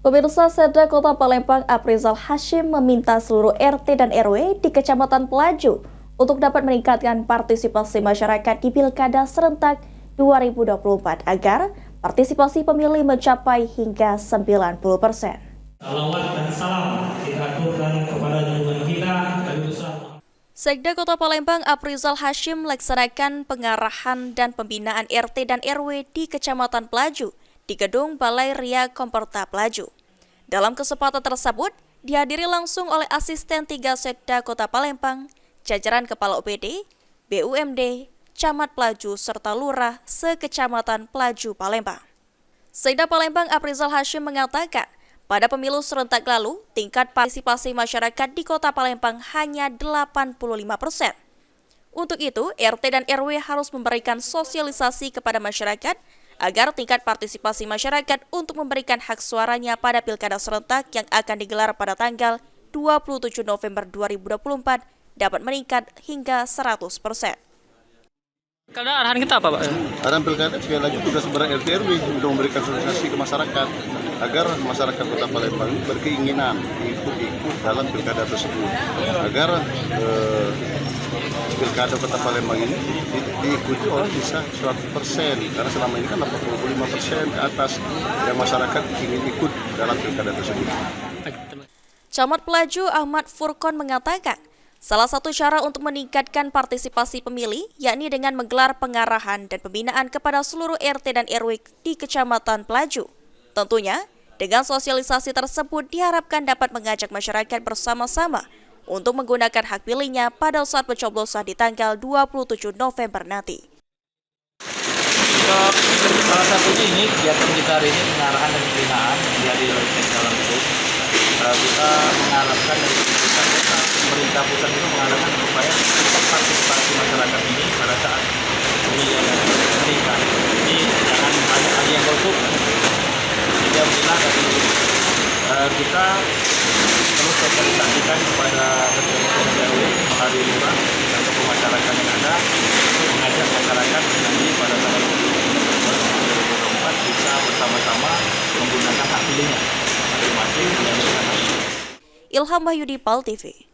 Pemirsa, Sekda Kota Palembang Aprizal Hasyim meminta seluruh RT dan RW di Kecamatan Pelaju untuk dapat meningkatkan partisipasi masyarakat di Pilkada serentak 2024 agar partisipasi pemilih mencapai hingga 90%. Salawat dan salam kita aturkan kepada junjungan kita. Sekda Kota Palembang Aprizal Hasyim melaksanakan pengarahan dan pembinaan RT dan RW di Kecamatan Pelaju di Gedung Balai Ria Komporta Pelaju. Dalam kesempatan tersebut, dihadiri langsung oleh Asisten 3 Sekda Kota Palembang, jajaran Kepala OPD, BUMD, Camat Pelaju, serta Lurah se-Kecamatan Pelaju Palembang. Sekda Palembang Aprizal Hasyim mengatakan, pada pemilu serentak lalu, tingkat partisipasi masyarakat di Kota Palembang hanya 85%. Untuk itu, RT dan RW harus memberikan sosialisasi kepada masyarakat agar tingkat partisipasi masyarakat untuk memberikan hak suaranya pada Pilkada serentak yang akan digelar pada tanggal 27 November 2024 dapat meningkat hingga 100%. Karena arahan kita apa, Pak? Arahan Pilkada sekali lagi tugas berat RT RW untuk memberikan sosialisasi ke masyarakat agar masyarakat Kota Palembang berkeinginan ikut dalam Pilkada tersebut agar Pilkada Kota Palembang ini diikuti oleh bisa 100%, karena selama ini kan 85% ke atas yang masyarakat ingin ikut dalam Pilkada tersebut. Camat Pelaju Ahmad Furkon mengatakan, salah satu cara untuk meningkatkan partisipasi pemilih yakni dengan menggelar pengarahan dan pembinaan kepada seluruh RT dan RW di Kecamatan Pelaju. Tentunya, dengan sosialisasi tersebut diharapkan dapat mengajak masyarakat bersama-sama untuk menggunakan hak pilihnya pada saat pencoblosan di tanggal 27 November nanti. Salah satunya ini kegiatan kita hari ini pengarahan dan pembinaan dari dalam itu. Kita mengharapkan dari pemerintah pusat itu mengharapkan supaya tingkat partisipasi masyarakat ini pada saat pemilihan meningkat. Ini jangan banyak lagi yang golput. Jadi alhamdulillah dari kita terus sosialisasikan kepada ketua RW melalui lurah dan tokoh masyarakat yang ada untuk mengajak masyarakat nanti pada tanggal 2024 bisa bersama-sama menggunakan hak pilihnya masing-masing. Ilham Wahyudi, PAL TV.